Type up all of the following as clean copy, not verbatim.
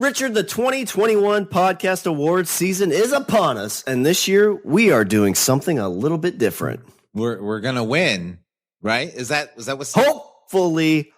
Richard, the 2021 Podcast Awards season is upon us, and this year we are doing something a little bit different. We're gonna win, right? Is that what's hopefully,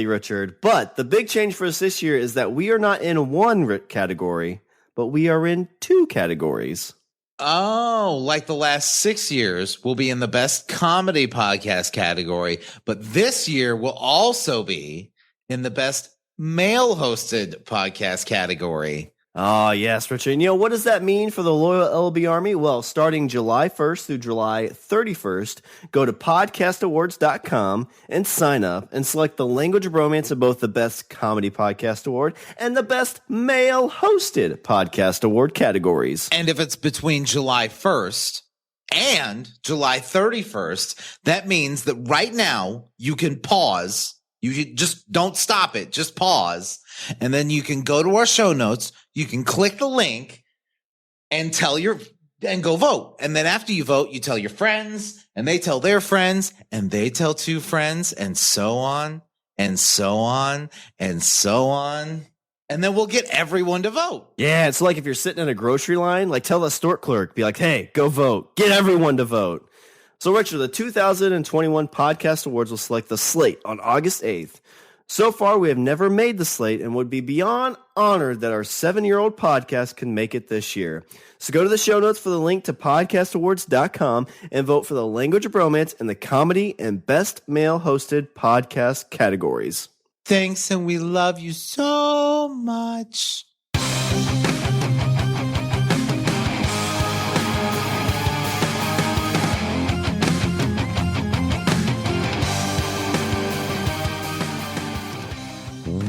Richard? But the big change for us this year is that we are not in one category, but we are in two categories. Oh, like the last 6 years, we'll be in the best comedy podcast category, but this year will also be in the best male-hosted podcast category. Oh, yes, Richard. And what does that mean for the loyal LOB Army? Well, starting July 1st through July 31st, go to podcastawards.com and sign up and select the Language of Bromance of both the Best Comedy Podcast Award and the Best Male-Hosted Podcast Award categories. And if it's between July 1st and July 31st, that means that right now you can pause. You just don't stop it. Just pause. And then you can go to our show notes. You can click the link and go vote. And then after you vote, you tell your friends and they tell their friends and they tell two friends and so on and so on and so on. And then we'll get everyone to vote. Yeah. It's like if you're sitting in a grocery line, like tell the store clerk, be like, hey, go vote. Get everyone to vote. So, Richard, the 2021 Podcast Awards will select the slate on August 8th. So far, we have never made the slate and would be beyond honored that our 7-year-old podcast can make it this year. So go to the show notes for the link to podcastawards.com and vote for the Language of Bromance in the comedy and best male-hosted podcast categories. Thanks, and we love you so much.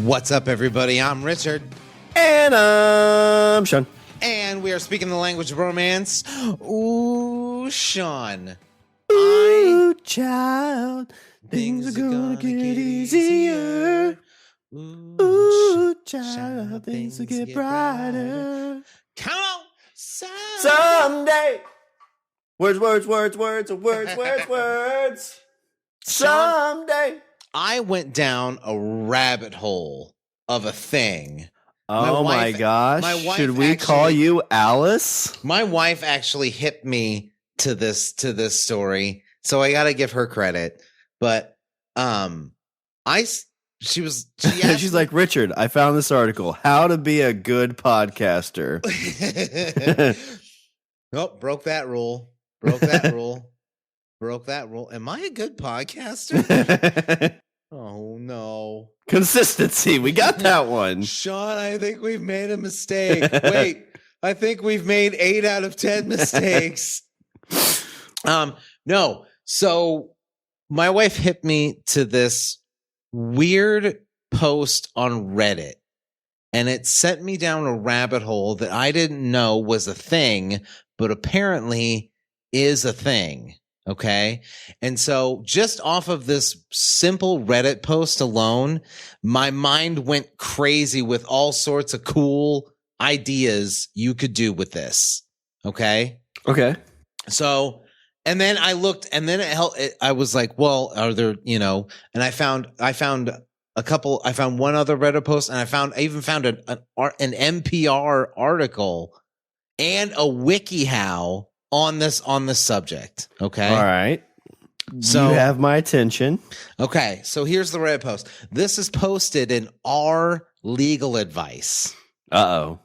What's up, everybody? I'm Richard. And I'm Shawn. And we are speaking the language of romance. Ooh, Shawn. Ooh, child. Things are gonna get easier. Ooh, child. Things will get brighter. Come on. Someday. Words. Someday. I went down a rabbit hole of a thing. Oh my gosh. Should we call you Alice? My wife actually hit me to this story. So I got to give her credit. But she's like, Richard, I found this article, How to Be a Good Podcaster. Nope, broke that rule. Broke that rule. Am I a good podcaster? Oh, no. Consistency. We got that one. Shawn, I think we've made a mistake. Wait, I think we've made 8 out of 10 mistakes. No. So my wife hit me to this weird post on Reddit, and it sent me down a rabbit hole that I didn't know was a thing, but apparently is a thing. Okay. And so just off of this simple Reddit post alone, my mind went crazy with all sorts of cool ideas you could do with this. Okay. Okay. So, and then I looked and then I was like, well, are there, and I found a couple, I found one other Reddit post and I even found an NPR article and a WikiHow on this subject. Okay. All right. So you have my attention. Okay. So here's the Reddit post. This is posted in our legal advice. Uh-oh.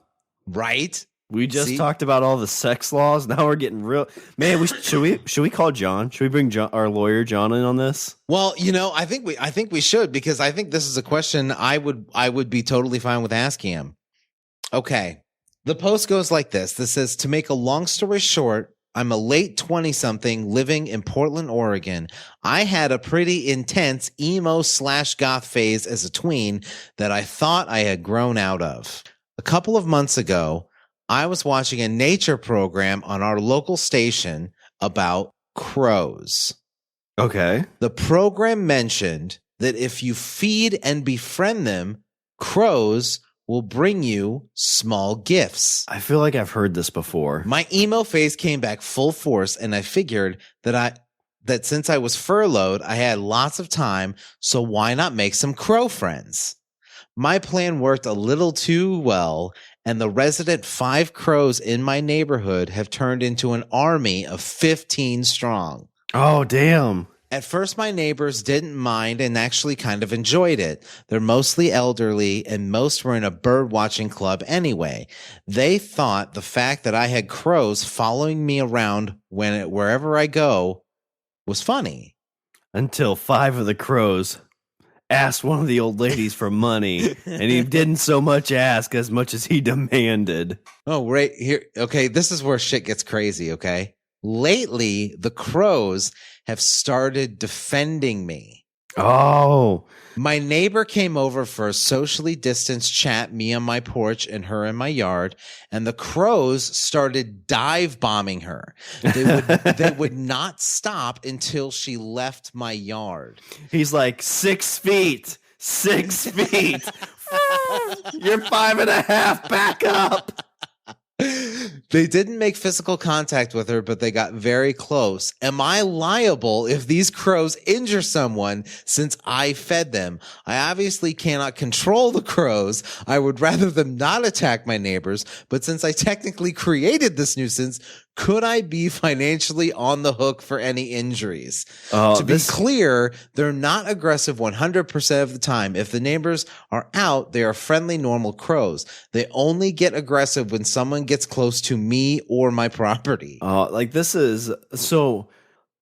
Right? We just talked about all the sex laws. Now we're getting real. Man, should we call John? Should we bring John, our lawyer John, in on this? Well, I think we should, because I think this is a question I would be totally fine with asking him. Okay. The post goes like this. This says, to make a long story short, I'm a late 20-something living in Portland, Oregon. I had a pretty intense emo/goth phase as a tween that I thought I had grown out of. A couple of months ago, I was watching a nature program on our local station about crows. Okay. The program mentioned that if you feed and befriend them, crows will bring you small gifts. I feel like I've heard this before. My emo phase came back full force, and I figured that since I was furloughed, I had lots of time, so why not make some crow friends? My plan worked a little too well, and the resident 5 crows in my neighborhood have turned into an army of 15 strong. Oh, damn. At first, my neighbors didn't mind and actually kind of enjoyed it. They're mostly elderly, and most were in a bird watching club anyway. They thought the fact that I had crows following me around wherever I go was funny. Until 5 of the crows asked one of the old ladies for money, and he didn't so much ask as much as he demanded. Oh, right here. Okay, this is where shit gets crazy, okay? Lately, the crows have started defending me. Oh. My neighbor came over for a socially distanced chat, me on my porch and her in my yard, and the crows started dive bombing her. They would not stop until she left my yard. He's like, 6 feet. 6 feet. You're 5.5. Back up. They didn't make physical contact with her, but they got very close. Am I liable if these crows injure someone since I fed them? I obviously cannot control the crows. I would rather them not attack my neighbors, but since I technically created this nuisance, could I be financially on the hook for any injuries? To be clear, they're not aggressive 100% of the time. If the neighbors are out, they are friendly, normal crows. They only get aggressive when someone gets close to me or my property. Like this is so.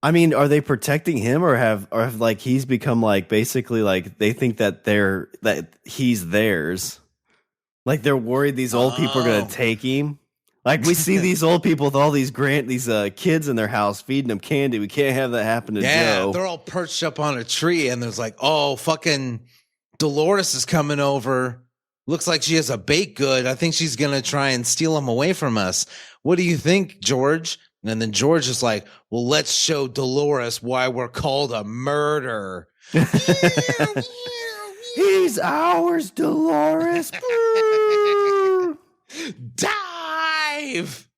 I mean, are they protecting him, or have like he's become like basically like they think that he's theirs? Like they're worried these old people are gonna take him. Like we see these old people with all these kids in their house feeding them candy. We can't have that happen to Joe. Yeah, they're all perched up on a tree, and there's like, oh, fucking Dolores is coming over. Looks like she has a baked good. I think she's gonna try and steal them away from us. What do you think, George? And then George is like, well, let's show Dolores why we're called a murder. He's ours, Dolores. Dive!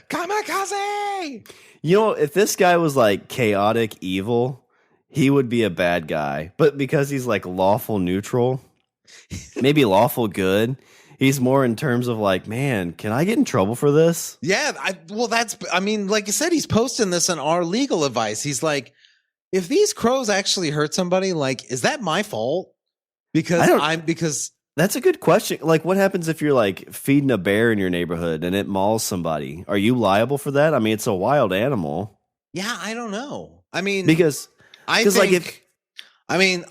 Kamikaze! You know, if this guy was like chaotic evil, he would be a bad guy. But because he's like lawful neutral, maybe lawful good, he's more in terms of like, man, can I get in trouble for this? Yeah, I mean, like you said, he's posting this on our legal advice. He's like, if these crows actually hurt somebody, like, is that my fault? Because that's a good question. Like, what happens if you're like feeding a bear in your neighborhood and it mauls somebody? Are you liable for that? I mean, it's a wild animal. Yeah, I don't know. I mean,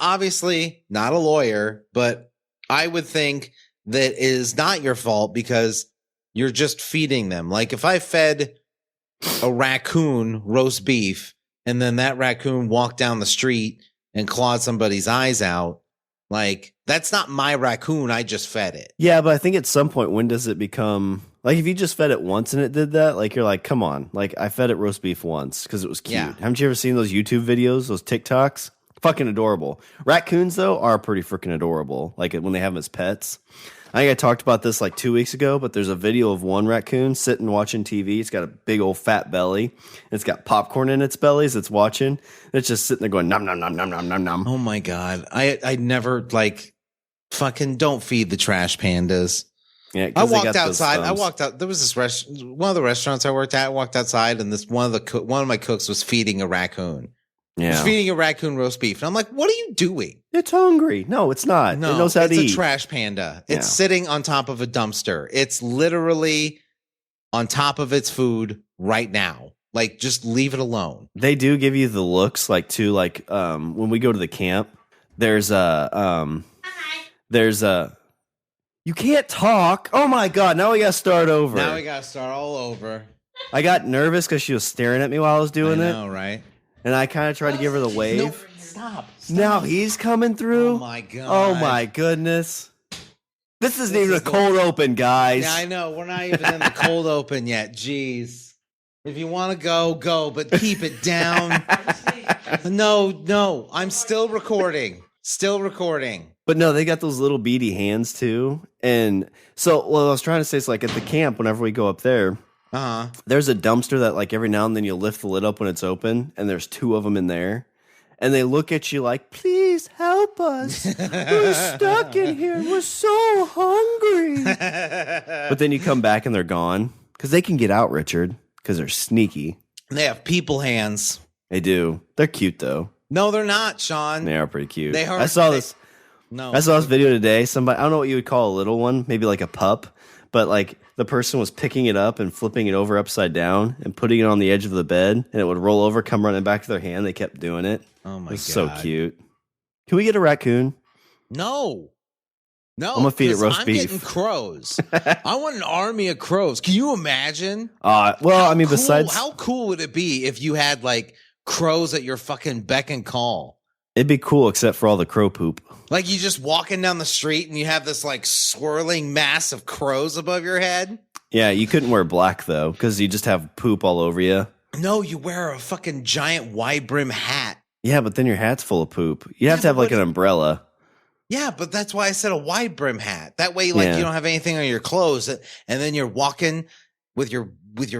obviously not a lawyer, but I would think that it is not your fault because you're just feeding them. Like if I fed a raccoon roast beef and then that raccoon walked down the street and clawed somebody's eyes out, like that's not my raccoon. I just fed it. Yeah, but I think at some point, when does it become like if you just fed it once and it did that? Like you're like, come on, like I fed it roast beef once because it was cute. Yeah. Haven't you ever seen those YouTube videos, those TikToks? Fucking adorable. Raccoons though are pretty freaking adorable. Like when they have them as pets. I think I talked about this like 2 weeks ago, but there's a video of one raccoon sitting watching TV. It's got a big old fat belly. And it's got popcorn in its belly as it's watching. It's just sitting there going nom nom nom nom nom nom nom. Oh my god! I never like fucking don't feed the trash pandas. Yeah, I walked outside. I walked out. There was this one of the restaurants I worked at. I walked outside, and one of my cooks was feeding a raccoon. Yeah, was feeding a raccoon roast beef, and I'm like, "What are you doing?" It's hungry. No, it's not. No, it knows how to eat. It's a trash panda. It's sitting on top of a dumpster. It's literally on top of its food right now. Like, just leave it alone. They do give you the looks, like too. Like, when we go to the camp, there's a. You can't talk. Oh my god! Now we got to start over. Now we got to start all over. I got nervous because she was staring at me while I was doing it. I know, right? And I kind of tried to give her the wave. No, stop. Now he's coming through. Oh my god. Oh my goodness. This isn't even a cold open, guys. Yeah, I know. We're not even in the cold open yet. Jeez. If you want to go, go, but keep it down. No. I'm still recording. But no, they got those little beady hands too. And so what I was trying to say is like at the camp, whenever we go up there, there's a dumpster that like every now and then you lift the lid up when it's open, and there's 2 of them in there. and they look at you like, please help us. We're stuck in here. We're so hungry. But then you come back and they're gone because they can get out, Richard, because they're sneaky. They have people hands. They do. They're cute, though. No, they're not, Shawn. They are pretty cute. They are. I saw this video today. Somebody, I don't know what you would call a little one, maybe like a pup, but like the person was picking it up and flipping it over upside down and putting it on the edge of the bed, and it would roll over, come running back to their hand. They kept doing it. Oh my God. So cute. Can we get a raccoon? No. I'm gonna feed it roast beef. I'm getting crows. I want an army of crows. Can you imagine? Besides, how cool would it be if you had like crows at your fucking beck and call? It'd be cool, except for all the crow poop. Like you just walking down the street and you have this like swirling mass of crows above your head. Yeah, you couldn't wear black though, because you just have poop all over you. No, you wear a fucking giant wide brim hat. Yeah, but then your hat's full of poop. You have to have like an umbrella. Yeah, but that's why I said a wide brim hat. That way, you don't have anything on your clothes, and then you're walking with your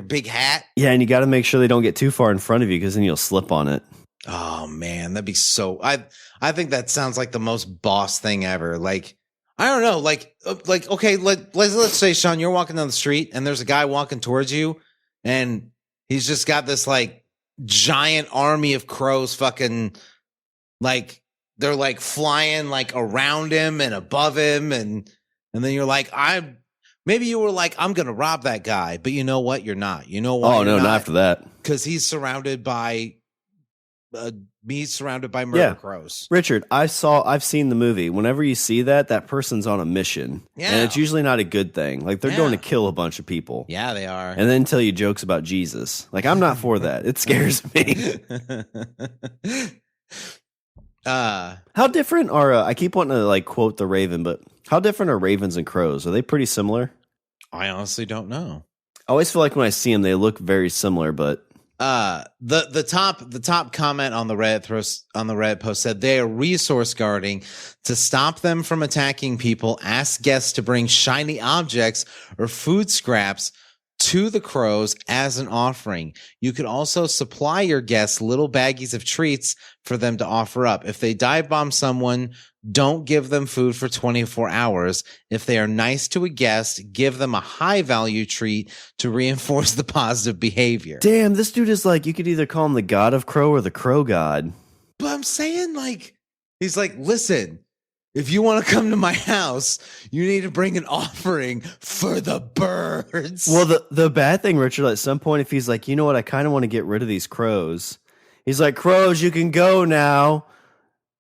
big hat. Yeah, and you got to make sure they don't get too far in front of you, because then you'll slip on it. Oh man, that'd be so. I think that sounds like the most boss thing ever. Like I don't know, like okay, let's say, Shawn, you're walking down the street and there's a guy walking towards you, and he's just got this like giant army of crows, fucking like they're like flying like around him and above him, and then you're like, maybe you were like, I'm gonna rob that guy, but you know what? You're not. You know what? Oh no, not after that, because he's surrounded by. Surrounded by murder crows. Richard, I've seen the movie. Whenever you see that person's on a mission. Yeah. And it's usually not a good thing. Like they're going to kill a bunch of people. Yeah, they are. And then tell you jokes about Jesus. Like I'm not for that. It scares me. How different are I keep wanting to like quote the Raven, but how different are ravens and crows? Are they pretty similar? I honestly don't know. I always feel like when I see them, they look very similar, but the top comment on the Reddit post said they are resource guarding to stop them from attacking people. Ask guests to bring shiny objects or food scraps to the crows as an offering. You could also supply your guests little baggies of treats for them to offer up. If they dive bomb someone, don't give them food for 24 hours. If they are nice to a guest, give them a high value treat to reinforce the positive behavior. Damn, this dude is like, you could either call him the god of crow or the crow god. But I'm saying, like, he's like, listen, if you want to come to my house, you need to bring an offering for the birds. Well, the bad thing, Richard, at some point, if he's like, you know what, I kind of want to get rid of these crows. He's like, crows, you can go now.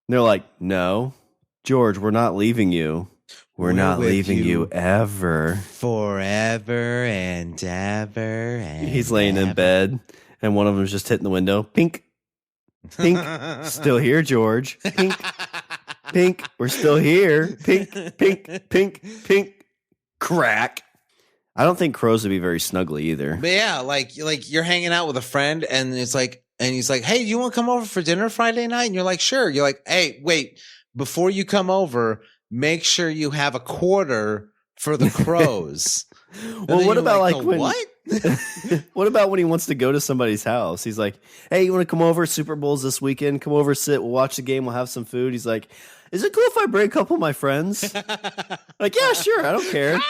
And they're like, no, George, we're not leaving you. We're not leaving you ever. Forever and ever. And he's laying in bed, and one of them's just hitting the window. Pink. Pink. Still here, George. Pink. Pink. We're still here. Pink. Pink. Pink. Pink. Crack. I don't think crows would be very snuggly either. But yeah, like you're hanging out with a friend, and it's like, and he's like, hey, do you want to come over for dinner Friday night? And you're like, sure. You're like, hey, wait, before you come over, make sure you have a quarter for the crows. Well, what about like when, what? What about when he wants to go to somebody's house? He's like, hey, you want to come over? Super Bowl's this weekend. Come over, sit. We'll watch the game. We'll have some food. He's like, is it cool if I bring a couple of my friends? Like, yeah, sure. I don't care.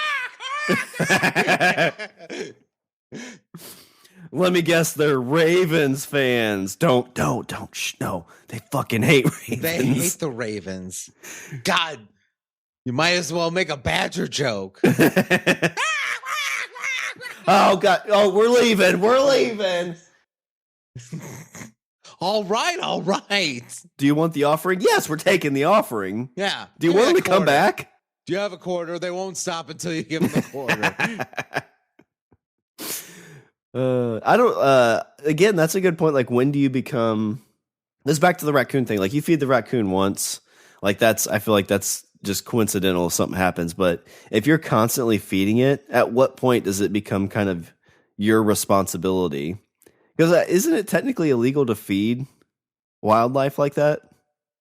Let me guess, they're Ravens fans. Don't. No, they fucking hate Ravens. They hate the Ravens. God, you might as well make a Badger joke. Oh, God. Oh, we're leaving. All right. Do you want the offering? Yes, we're taking the offering. Yeah. Do you want them to come back? Do you have a quarter? They won't stop until you give them the quarter. I don't. Again, that's a good point. Like, when do you become? This is back to the raccoon thing. Like, you feed the raccoon once, like I feel like that's just coincidental if something happens. But if you're constantly feeding it, at what point does it become kind of your responsibility? Because isn't it technically illegal to feed wildlife like that?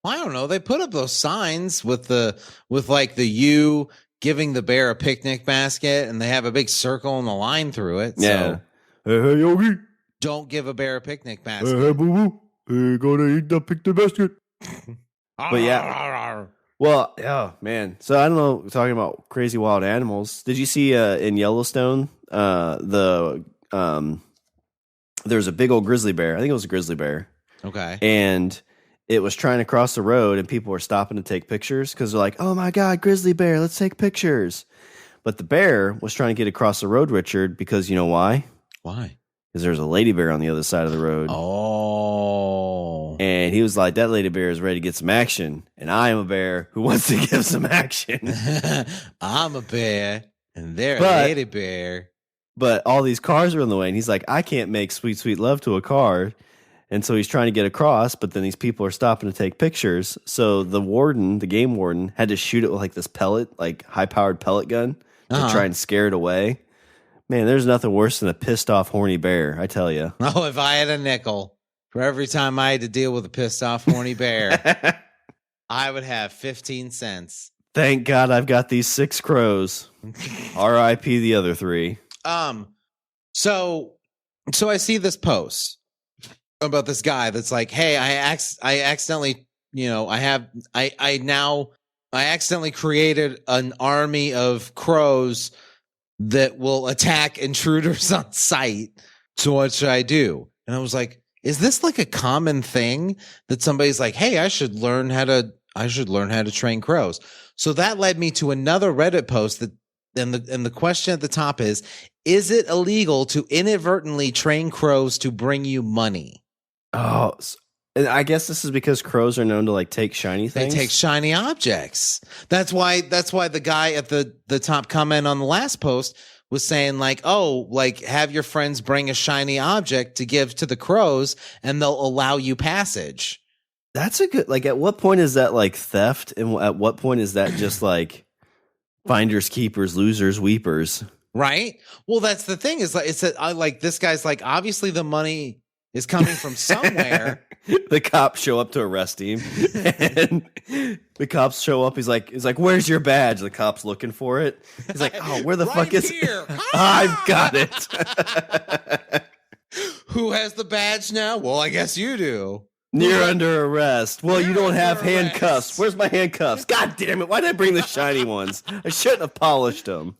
I don't know. They put up those signs with you giving the bear a picnic basket, and they have a big circle and a line through it. Yeah. So Hey, Yogi. Don't give a bear a picnic basket. Hey, boo boo. Hey, go to eat the pick the basket. But yeah. Well, yeah, man. So I don't know, talking about crazy wild animals. Did you see in Yellowstone, there's a big old grizzly bear. I think it was a grizzly bear. Okay. And it was trying to cross the road and people were stopping to take pictures because they're like, oh my God, grizzly bear, let's take pictures. But the bear was trying to get across the road, Richard, because you know why? Why? Because there's a lady bear on the other side of the road. Oh. And he was like, that lady bear is ready to get some action. And I am a bear who wants to give some action. I'm a bear and they're a lady bear. But all these cars are in the way. And he's like, I can't make sweet, sweet love to a car. And so he's trying to get across, but then these people are stopping to take pictures. So the warden, the game warden, had to shoot it with like this pellet, like high-powered pellet gun to try and scare it away. Man, there's nothing worse than a pissed off horny bear, I tell you. Oh, if I had a nickel for every time I had to deal with a pissed off horny bear, I would have 15 cents. Thank God I've got these 6 crows. R.I.P. the other 3. So I see this post about this guy that's like, hey, I accidentally, I accidentally created an army of crows that will attack intruders on sight. So what should I do? And I was like, is this like a common thing that somebody's like, hey, I should learn how to train crows. So that led me to another Reddit post that, and the question at the top is it illegal to inadvertently train crows to bring you money? Oh, and I guess this is because crows are known to like take shiny things. They take shiny objects. That's why the guy at the top comment on the last post was saying like, oh, like have your friends bring a shiny object to give to the crows and they'll allow you passage. That's a good, like, at what point is that like theft? And at what point is that just like finders, keepers, losers, weepers? Right. Well, that's the thing is like, this guy's like, obviously the money is coming from somewhere. The cops show up to arrest him, and the cops show up. He's like, "Where's your badge?" The cop's looking for it. He's like, "Oh, where the fuck is here? it? I've got it." Who has the badge now? Well, I guess you do. You're under arrest. Well, you don't have handcuffs. Where's my handcuffs? God damn it! Why did I bring the shiny ones? I shouldn't have polished them.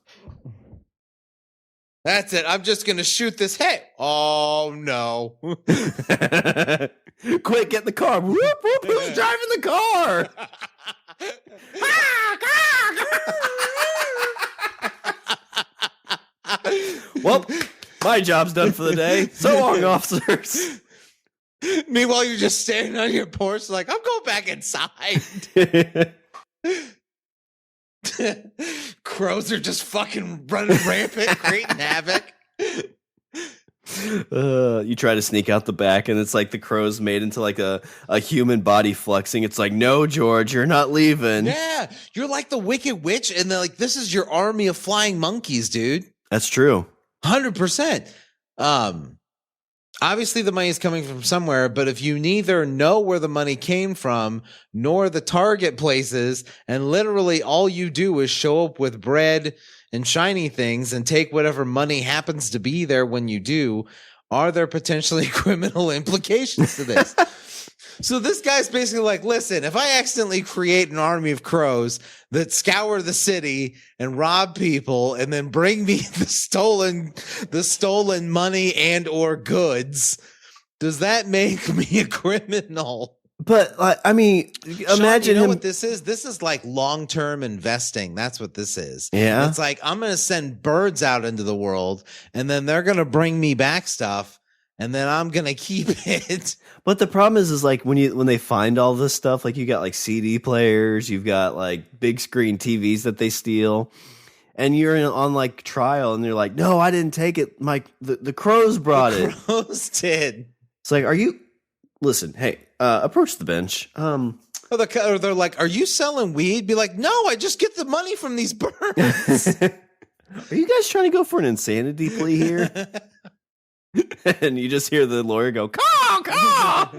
That's it. I'm just going to shoot this. Hey. Oh, no. Quick, get in the car. Whoop, whoop. Who's driving the car? Well, my job's done for the day. So long, officers. Meanwhile, you're just standing on your porch like, I'm going back inside. Crows are just fucking running rampant, creating havoc. You try to sneak out the back, and it's like the crow's made into like a human body flexing. It's like, no, George, you're not leaving. Yeah, you're like the Wicked Witch, and they're like, this is your army of flying monkeys, dude. That's true. 100%. Obviously, the money is coming from somewhere, but if you neither know where the money came from nor the target places, and literally all you do is show up with bread and shiny things and take whatever money happens to be there when you do, are there potentially criminal implications to this? So this guy's basically like, listen, if I accidentally create an army of crows that scour the city and rob people and then bring me the stolen money and or goods, does that make me a criminal? But I mean, Shawn, imagine you know him. what this is? This is like long-term investing. That's what this is. Yeah. It's like, I'm going to send birds out into the world and then they're going to bring me back stuff and then I'm going to keep it. But the problem is like when they find all this stuff, like you got like CD players, you've got like big screen TVs that they steal, and you're on like trial, and you're like, no, I didn't take it. The crows brought it. Crows did. It's like, listen, hey, approach the bench. Or they're like, are you selling weed? Be like, no, I just get the money from these birds. Are you guys trying to go for an insanity plea here? And you just hear the lawyer go, caw, caw.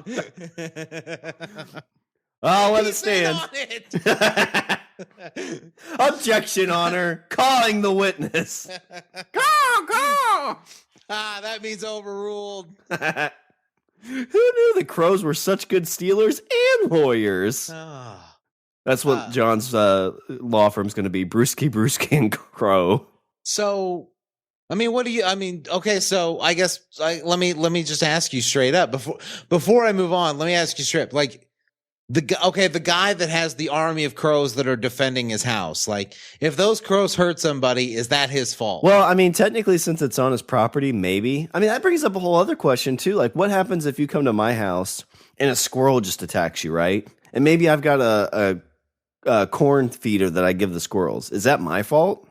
I'll let it stand. Objection, Honor. Calling the witness. Caw, caw. That means overruled. Who knew the crows were such good stealers and lawyers? That's what John's law firm's going to be. Brewski and Crow. So, I mean, okay, so I guess let me just ask you straight up before I move on. Let me ask you straight. Like, the guy that has the army of crows that are defending his house. Like, if those crows hurt somebody, is that his fault? Well, I mean, technically, since it's on his property, maybe. I mean, that brings up a whole other question too. Like, what happens if you come to my house and a squirrel just attacks you, right? And maybe I've got a corn feeder that I give the squirrels. Is that my fault?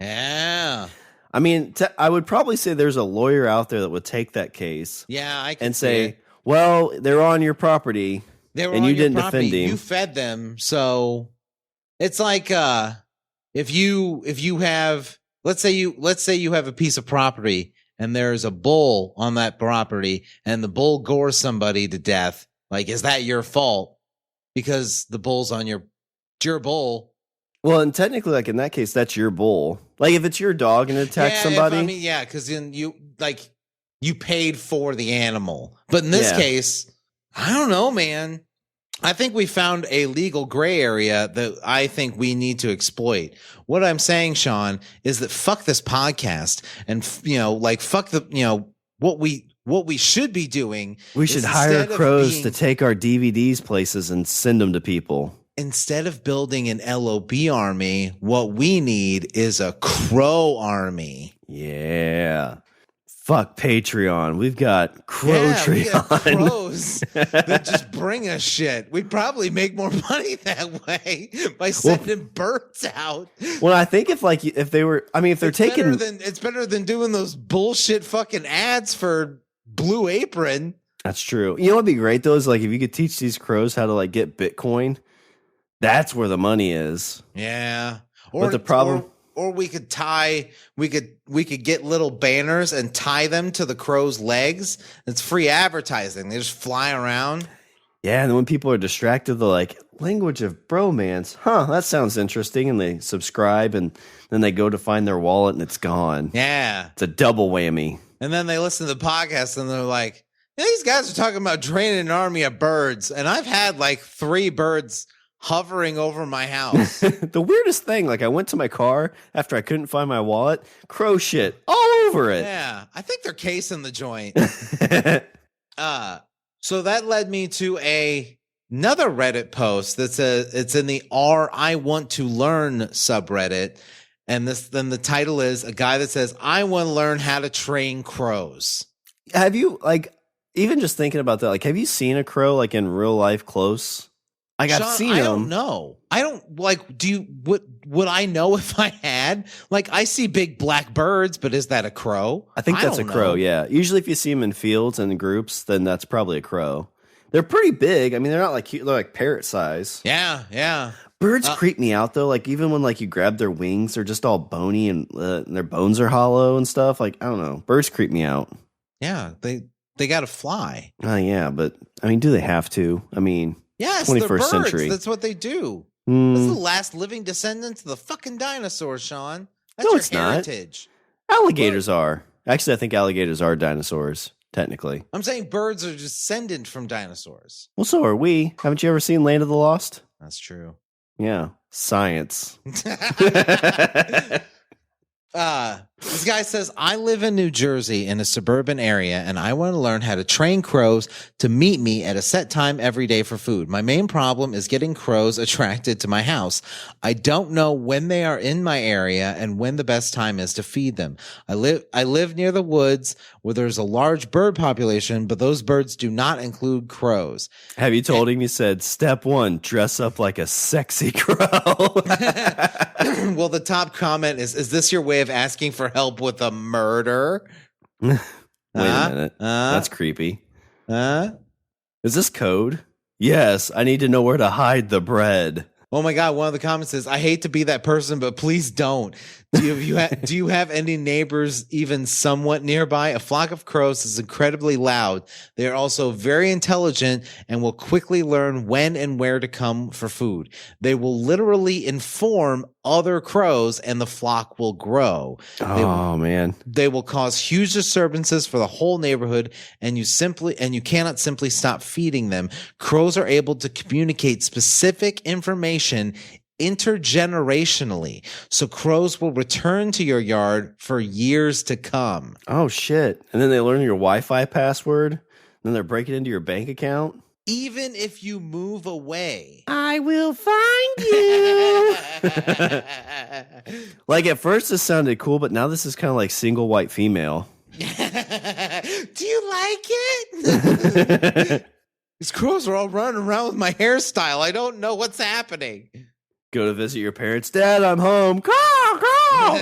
Yeah. I mean, I would probably say there's a lawyer out there that would take that case. Yeah, I can and say, well, they're on your property. And you didn't defend him. You fed them, so it's like if you have, let's say you have a piece of property and there's a bull on that property and the bull gores somebody to death. Like, is that your fault because the bull's on your bull? Well, and technically, like in that case, that's your bull. Like if it's your dog and it attacks somebody, because then you paid for the animal, but in this case. I don't know, man. I think we found a legal gray area that I think we need to exploit. What I'm saying, Shawn, is that fuck this podcast and, fuck what we should be doing. We should hire crows to take our DVDs places and send them to people. Instead of building an LOB army, what we need is a crow army. Yeah. Fuck Patreon. We've got Crowtreon. We got crows that just bring us shit. We'd probably make more money that way by sending birds out. Well, I think if they're taking, it's better than doing those bullshit fucking ads for Blue Apron. That's true. You know what'd be great though is like if you could teach these crows how to like get Bitcoin. That's where the money is. Yeah. But the problem. Or we could get little banners and tie them to the crow's legs. It's free advertising. They just fly around. Yeah, and then when people are distracted, they're like, Language of Bromance. Huh, that sounds interesting. And they subscribe, and then they go to find their wallet, and it's gone. Yeah. It's a double whammy. And then they listen to the podcast, and they're like, these guys are talking about training an army of birds. And I've had like 3 birds hovering over my house. The weirdest thing, like I went to my car after I couldn't find my wallet, crow shit all over it. Yeah, I think they're casing the joint. So that led me to another Reddit post that says it's in the I Want to Learn subreddit. And then the title is a guy that says, I want to learn how to train crows. Have you, like, even just thinking about that, like, have you seen a crow like in real life close? Like, Shawn, I've seen them. I don't know. I don't like. Would I know if I had? Like, I see big black birds, but is that a crow? I think that's a crow. Yeah. Usually, if you see them in fields and in groups, then that's probably a crow. They're pretty big. I mean, they're not like cute. They're like parrot size. Yeah, yeah. Birds creep me out though. Like even when like you grab their wings, they're just all bony and their bones are hollow and stuff. Like I don't know. Birds creep me out. Yeah, they got to fly. Yeah, but I mean, do they have to? I mean. Yes, 21st they're birds. century. That's what they do. That's the last living descendants of the fucking dinosaurs, Shawn. That's no, it's heritage. Not. Alligators are. Actually, I think alligators are dinosaurs, technically. I'm saying birds are descendant from dinosaurs. Well, so are we. Haven't you ever seen Land of the Lost? That's true. Yeah. Science. This guy says, I live in New Jersey in a suburban area, and I want to learn how to train crows to meet me at a set time every day for food. My main problem is getting crows attracted to my house. I don't know when they are in my area and when the best time is to feed them. I live near the woods where there's a large bird population, but those birds do not include crows. Have you told him, you said, step 1, dress up like a sexy crow? Well, the top comment is this your way of asking for help with a murder? Wait a minute. That's creepy. Is this code? Yes, I need to know where to hide the bread. Oh my God, one of the comments says, I hate to be that person, but please don't. Do you have any neighbors even somewhat nearby? A flock of crows is incredibly loud. They are also very intelligent and will quickly learn when and where to come for food. They will literally inform other crows and the flock will grow. Man. They will cause huge disturbances for the whole neighborhood, and you cannot simply stop feeding them. Crows are able to communicate specific information intergenerationally, so crows will return to your yard for years to come. Oh, shit. And then they learn your Wi-Fi password, and then they're breaking into your bank account. Even if you move away, I will find you. Like at first this sounded cool, but now this is kind of like single white female. Do you like it? These crows are all running around with my hairstyle. I don't know what's happening. Go to visit your parents. Dad, I'm home. Caw, caw.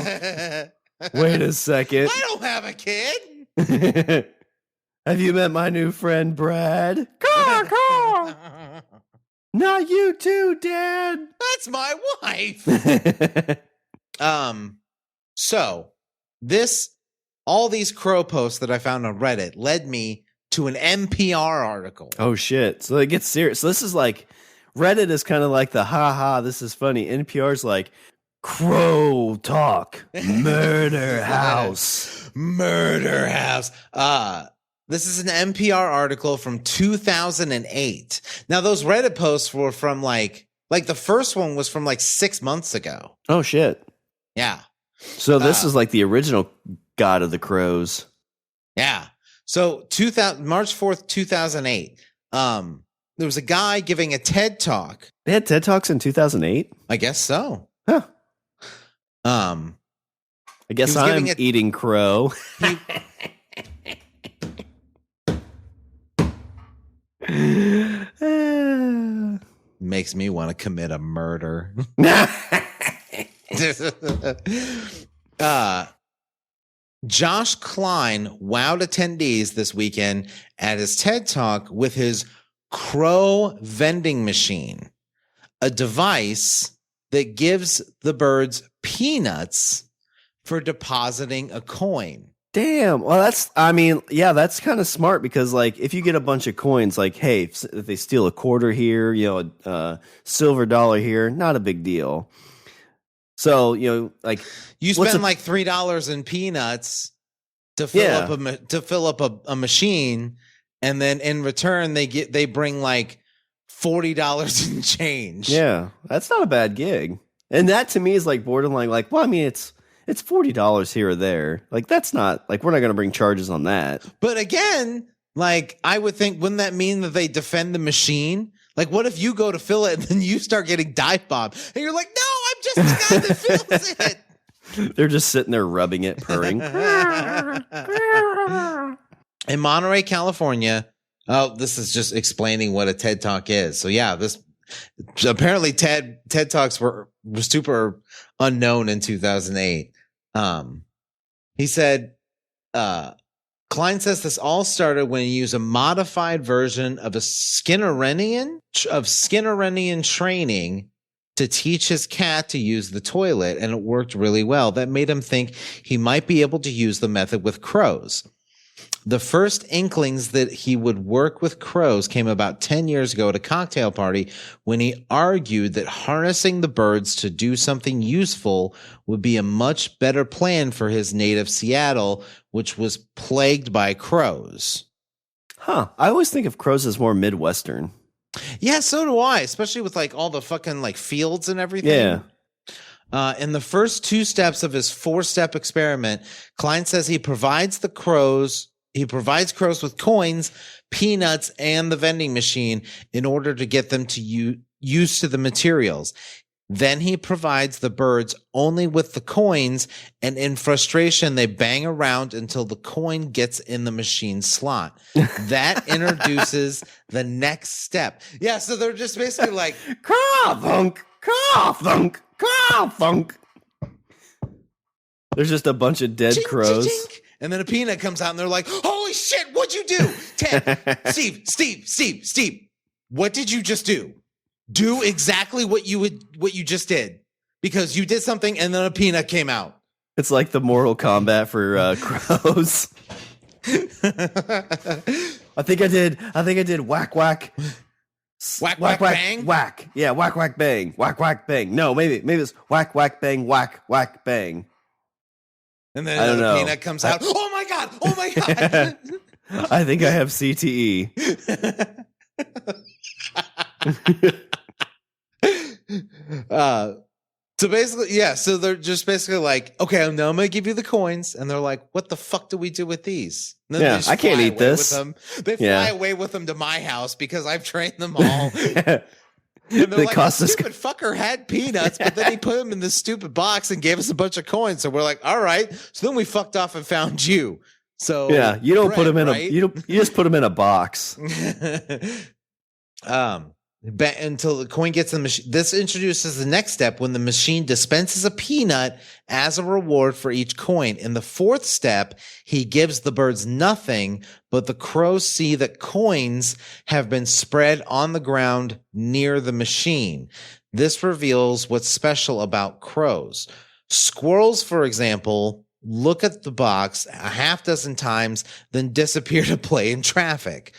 Wait a second. I don't have a kid. Have you met my new friend, Brad? Caw, caw. Not you too, Dad. That's my wife. So all these crow posts that I found on Reddit led me to an NPR article. Oh, shit. So it gets serious. So this is like, Reddit is kind of like the ha-ha, this is funny. NPR's like, crow talk, murder house. Murder house. This is an NPR article from 2008. Now, those Reddit posts were from like the first one was from like 6 months ago. Oh, shit. Yeah. So this is like the original God of the Crows. Yeah. So March 4th, 2008. There was a guy giving a TED Talk. They had TED Talks in 2008? I guess so. Huh. I guess I'm eating crow. Makes me want to commit a murder. Josh Klein wowed attendees this weekend at his TED Talk with his crow vending machine, a device that gives the birds peanuts for depositing a coin. Damn. Well, that's kind of smart because, like, if you get a bunch of coins, like, hey, if they steal a quarter here, a silver dollar here, not a big deal. So, like, you spend like $3 in peanuts to fill up a machine, and then in return they bring like $40 in change. Yeah, that's not a bad gig. And that to me is like borderline. Like, well, I mean, it's $40 here or there. Like, that's not like, we're not going to bring charges on that. But again, like, I would think, wouldn't that mean that they defend the machine? Like, what if you go to fill it and then you start getting dive bombed and you're like, no, I'm just the guy that fills it. They're just sitting there rubbing it, purring. In Monterey, California. Oh, this is just explaining what a TED Talk is. So yeah, apparently TED Talks were super unknown in 2008. He said, Klein says this all started when he used a modified version of Skinnerian training to teach his cat to use the toilet, and it worked really well. That made him think he might be able to use the method with crows. The first inklings that he would work with crows came about 10 years ago at a cocktail party when he argued that harnessing the birds to do something useful would be a much better plan for his native Seattle, which was plagued by crows. Huh. I always think of crows as more Midwestern. Yeah, so do I, especially with like all the fucking like fields and everything. Yeah. In the first 2 steps of his 4-step experiment, Klein says he provides crows with coins, peanuts, and the vending machine in order to get them to use to the materials. Then he provides the birds only with the coins, and in frustration, they bang around until the coin gets in the machine slot. That introduces the next step. Yeah, so they're just basically like, Caw-thunk, caw-thunk, caw-thunk. There's just a bunch of dead crows. Chink. And then a peanut comes out and they're like, holy shit, what'd you do? Ted, Steve, what did you just do? Do exactly what you just did, because you did something and then a peanut came out. It's like the Mortal Kombat for crows. I think I did whack whack. Whack, whack, bang? Whack. Yeah, whack, whack, bang. Whack, whack, bang. No, maybe it's whack, whack, bang, whack, whack, bang. And then another peanut comes out. Oh my God. Oh my God. I think I have CTE. So basically, yeah. So they're just basically like, okay, now I'm going to give you the coins. And they're like, what the fuck do we do with these? And then yeah, I can't eat this. They fly away with them to my house because I've trained them all. And they're like, the stupid fucker had peanuts, but then he put them in this stupid box and gave us a bunch of coins. So we're like, all right. So then we fucked off and found you. So yeah, you don't put them in you just put them in a box. Until the coin gets in the machine. This introduces the next step when the machine dispenses a peanut as a reward for each coin. In the fourth step, he gives the birds nothing, but the crows see that coins have been spread on the ground near the machine. This reveals what's special about crows. Squirrels, for example, look at the box a half dozen times, then disappear to play in traffic.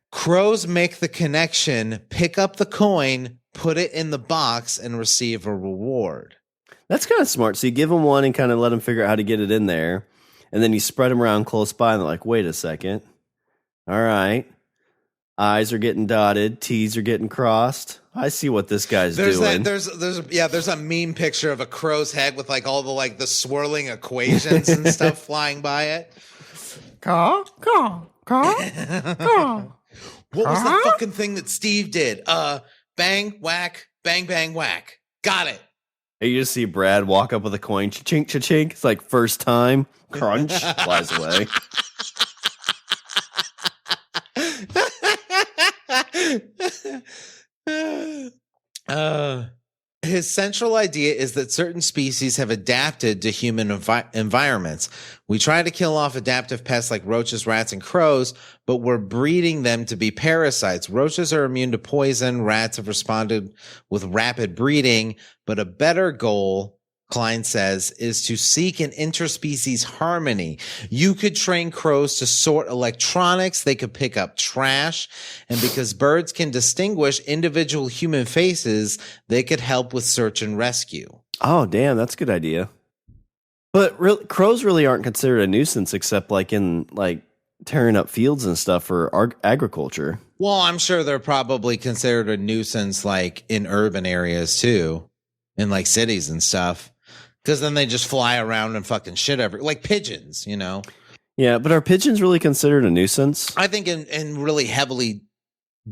Crows make the connection, pick up the coin, put it in the box, and receive a reward. That's kind of smart. So you give them one and kind of let them figure out how to get it in there. And then you spread them around close by, and they're like, wait a second. All right. I's are getting dotted. T's are getting crossed. I see what this guy's doing. There's a meme picture of a crow's head with like all the swirling equations and stuff flying by it. Caw, caw, caw, caw. What was the fucking thing that Steve did? Bang, whack, bang, bang, whack. Got it. And you just see Brad walk up with a coin, cha-chink, cha-chink. It's like first time, crunch, flies away. His central idea is that certain species have adapted to human environments. We try to kill off adaptive pests like roaches, rats, and crows, but we're breeding them to be parasites. Roaches are immune to poison. Rats have responded with rapid breeding, but a better goal, Klein says, is to seek an interspecies harmony. You could train crows to sort electronics. They could pick up trash. And because birds can distinguish individual human faces, they could help with search and rescue. Oh, damn. That's a good idea. But crows really aren't considered a nuisance except like in like tearing up fields and stuff for agriculture. Well, I'm sure they're probably considered a nuisance like in urban areas too, in like cities and stuff. Because then they just fly around and fucking shit like pigeons, you know? Yeah, but are pigeons really considered a nuisance? I think in really heavily,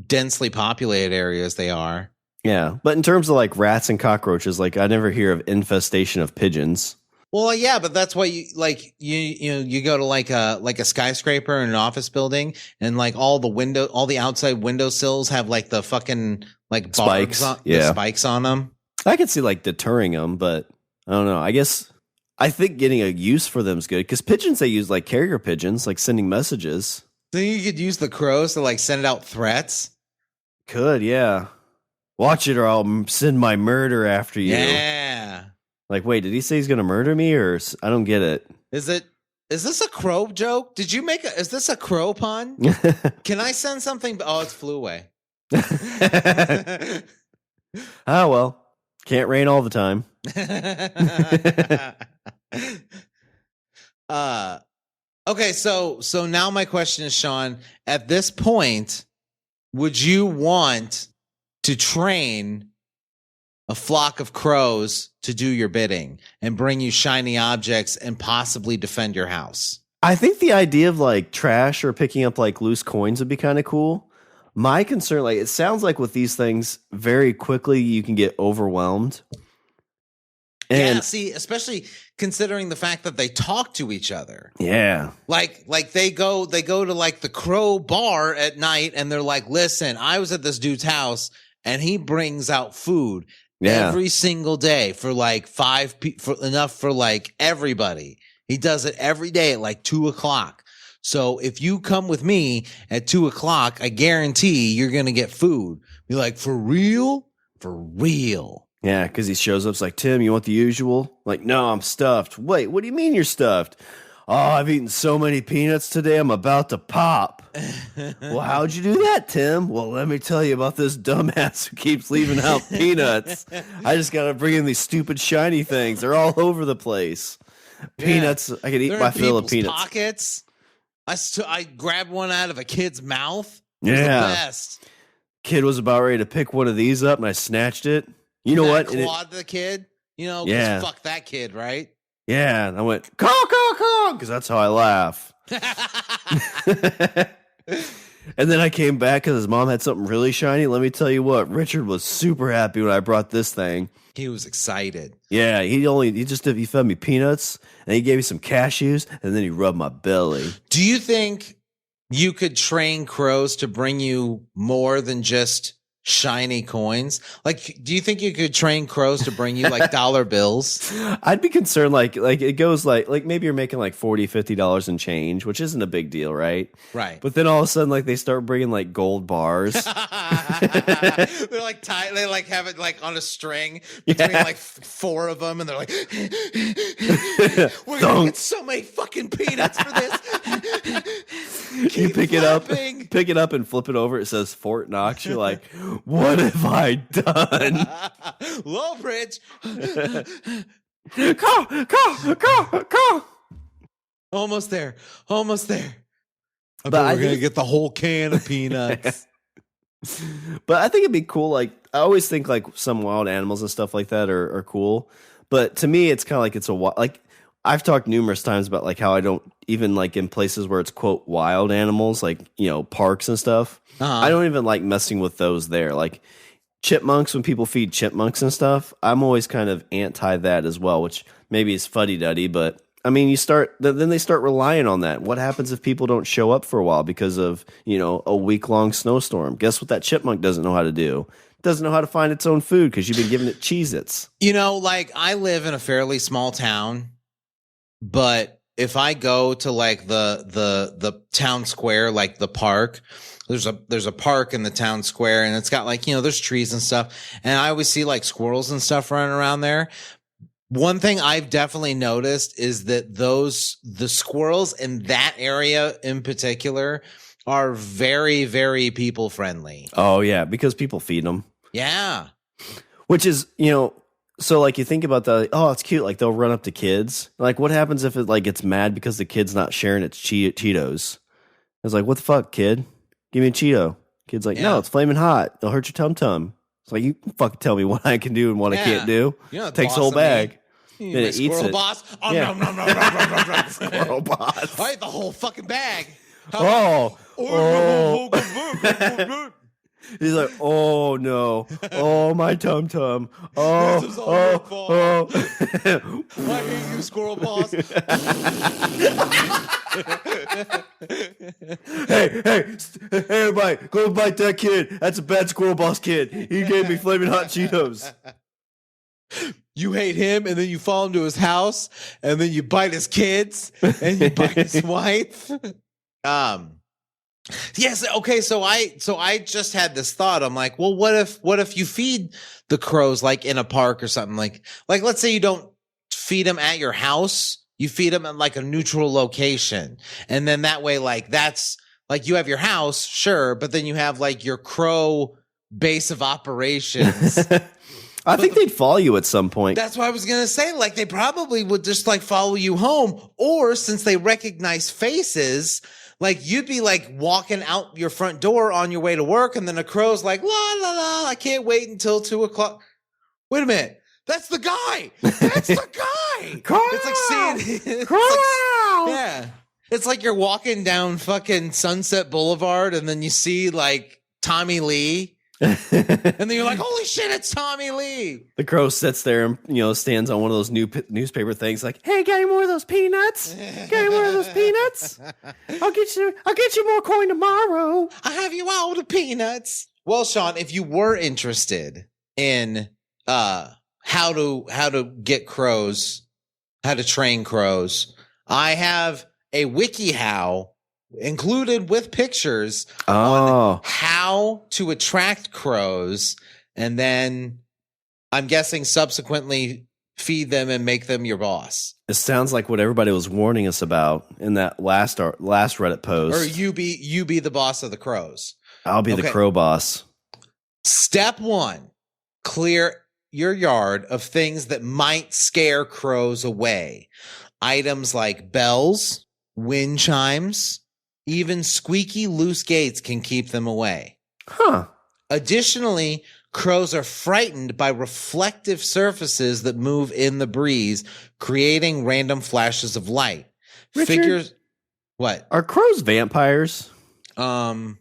densely populated areas they are. Yeah, but in terms of like rats and cockroaches, like I never hear of infestation of pigeons. Well, yeah, but that's why you go to like a skyscraper in an office building, and like all the outside windowsills have like the fucking like spikes, the spikes on them. I could see like deterring them, but I don't know. I think getting a use for them is good because pigeons they use like carrier pigeons, like sending messages. So you could use the crows to like send out threats. Could, yeah. Watch it or I'll send my murder after you. Yeah. Like, wait, did he say he's going to murder me or I don't get it. Is this a crow joke? Is this a crow pun? Can I send something? Oh, it flew away. Oh, well. Can't rain all the time. Okay, so now my question is, Shawn, at this point, would you want to train a flock of crows to do your bidding and bring you shiny objects and possibly defend your house? I think the idea of like trash or picking up like loose coins would be kind of cool. My concern, like it sounds like with these things, very quickly you can get overwhelmed. And yeah, see, especially considering the fact that they talk to each other. Yeah. Like they go to like the crow bar at night and they're like, listen, I was at this dude's house and he brings out food every single day for like enough for like everybody. He does it every day at like 2:00. So if you come with me at 2:00, I guarantee you're going to get food. Be like, for real? For real. Yeah, because he shows up, it's like, Tim, you want the usual? Like, no, I'm stuffed. Wait, what do you mean you're stuffed? I've eaten so many peanuts today, I'm about to pop. Well, how'd you do that, Tim? Well, let me tell you about this dumbass who keeps leaving out peanuts. I just got to bring in these stupid shiny things. They're all over the place. Peanuts. I could eat my fill of peanuts. Pockets. I grabbed one out of a kid's mouth. It was the best. Kid was about ready to pick one of these up, and I snatched it. You know what? Clawed the kid. You know, fuck that kid, right? Yeah, and I went, caw, because that's how I laugh. And then I came back because his mom had something really shiny. Let me tell you what, Richard was super happy when I brought this thing. He was excited. Yeah, he fed me peanuts, and he gave me some cashews, and then he rubbed my belly. Do you think you could train crows to bring you more than just shiny coins? Like, do you think you could train crows to bring you like dollar bills? I'd be concerned like it goes like maybe you're making like $40-$50 in change, which isn't a big deal, right? Right. But then all of a sudden like they start bringing like gold bars. They're like tight. They like have it like on a string between like four of them, and they're like, "We're gonna get so many fucking peanuts for this." You pick it up and flip it over. It says Fort Knox. You're like, what have I done? Low bridge. Go. Almost there. But we're going to get the whole can of peanuts. But I think it'd be cool. Like, I always think like some wild animals and stuff like that are cool. But to me, it's kind of like like I've talked numerous times about like how I don't even like in places where it's quote wild animals, like, you know, parks and stuff. I don't even like messing with those there. Like chipmunks, when people feed chipmunks and stuff, I'm always kind of anti that as well, which maybe is fuddy-duddy, but I mean, then they start relying on that. What happens if people don't show up for a while because of, you know, a week-long snowstorm? Guess what that chipmunk doesn't know how to do? Doesn't know how to find its own food because you've been giving it Cheez-Its. You know, like I live in a fairly small town, but if I go to like the town square, like the park, there's a park in the town square, and it's got like, you know, there's trees and stuff, and I always see like squirrels and stuff running around there. One thing I've definitely noticed is that the squirrels in that area in particular are very, very people friendly. Oh yeah, because people feed them. Yeah. Which is, you know, so like you think about it's cute. Like they'll run up to kids. Like what happens if it like gets mad because the kid's not sharing its Cheetos? It's like, what the fuck, kid? Give me a Cheeto. Kid's like, no, it's flaming hot. It'll hurt your tum-tum. It's like, you can fucking tell me what I can do and what I can't do. Takes the whole bag. Then it eats it. Boss. Oh, yeah. No. Squirrel boss. I ate the whole fucking bag. He's like, oh no, oh my tum tum, oh. I hate you, squirrel boss. Hey, everybody, go bite that kid. That's a bad squirrel boss kid. He gave me flaming hot Cheetos. You hate him, and then you follow him to his house, and then you bite his kids, and you bite his wife. Yes. Okay. So I just had this thought. I'm like, well, what if you feed the crows like in a park or something? Like let's say you don't feed them at your house, you feed them at like a neutral location, and then that way, like that's like you have your house, sure, but then you have like your crow base of operations. I think they'd follow you at some point. That's what I was going to say. Like they probably would just like follow you home, or since they recognize faces, like you'd be like walking out your front door on your way to work, and then a crow's like, la, la, la, I can't wait until 2:00. Wait a minute. That's the guy. That's the guy. It's like seeing, yeah. It's like you're walking down fucking Sunset Boulevard, and then you see like Tommy Lee. And then you're like, holy shit, it's Tommy Lee. The crow sits there and, you know, stands on one of those newspaper things like, hey, got any more of those peanuts? Got any more of those peanuts? I'll get you more coin tomorrow. I'll have you all the peanuts. Well, Shawn, if you were interested in how to get crows, how to train crows, I have a WikiHow included with pictures on how to attract crows, and then I'm guessing subsequently feed them, and make them your boss. It sounds like what everybody was warning us about in that last Reddit post. Or you be the boss of the crows. I'll be the crow boss. Step 1, clear your yard of things that might scare crows away. Items like bells, wind chimes, even squeaky loose gates can keep them away. Huh. Additionally, crows are frightened by reflective surfaces that move in the breeze, creating random flashes of light. Richard, what? Are crows vampires? Well,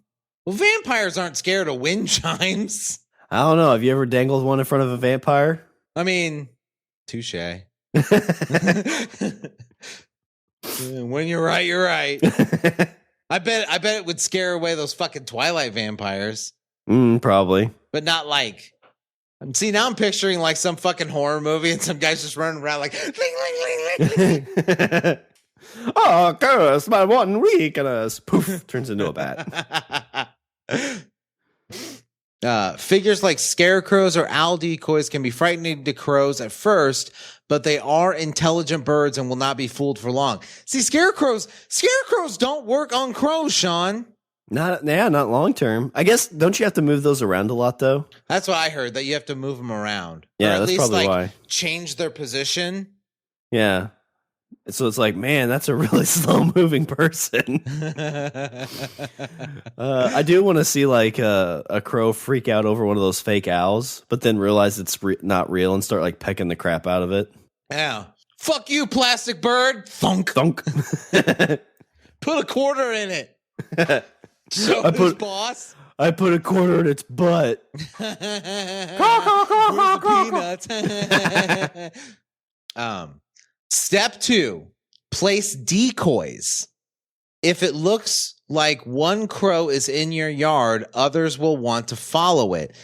vampires aren't scared of wind chimes. I don't know. Have you ever dangled one in front of a vampire? I mean, touche. When you're right, you're right. I bet it would scare away those fucking Twilight vampires. Probably. But not like. See, now I'm picturing like some fucking horror movie and some guys just running around like, ling, ling, ling, ling. Oh, curse, my 1 week, and poof, turns into a bat. Figures like scarecrows or owl decoys can be frightening to crows at first, but they are intelligent birds and will not be fooled for long. See, scarecrows don't work on crows, Shawn. Not long term. I guess, don't you have to move those around a lot, though? That's what I heard, that you have to move them around. Yeah, or at that's least, probably like, why. Change their position. Yeah. So it's like, man, that's a really slow moving person. I do want to see like a crow freak out over one of those fake owls, but then realize it's not real and start like pecking the crap out of it. Yeah. Fuck you, plastic bird. Thunk. Thunk. Put a quarter in it. Show his boss. I put a quarter in its butt. Where's the peanuts? Step 2, place decoys. If it looks like one crow is in your yard, others will want to follow it.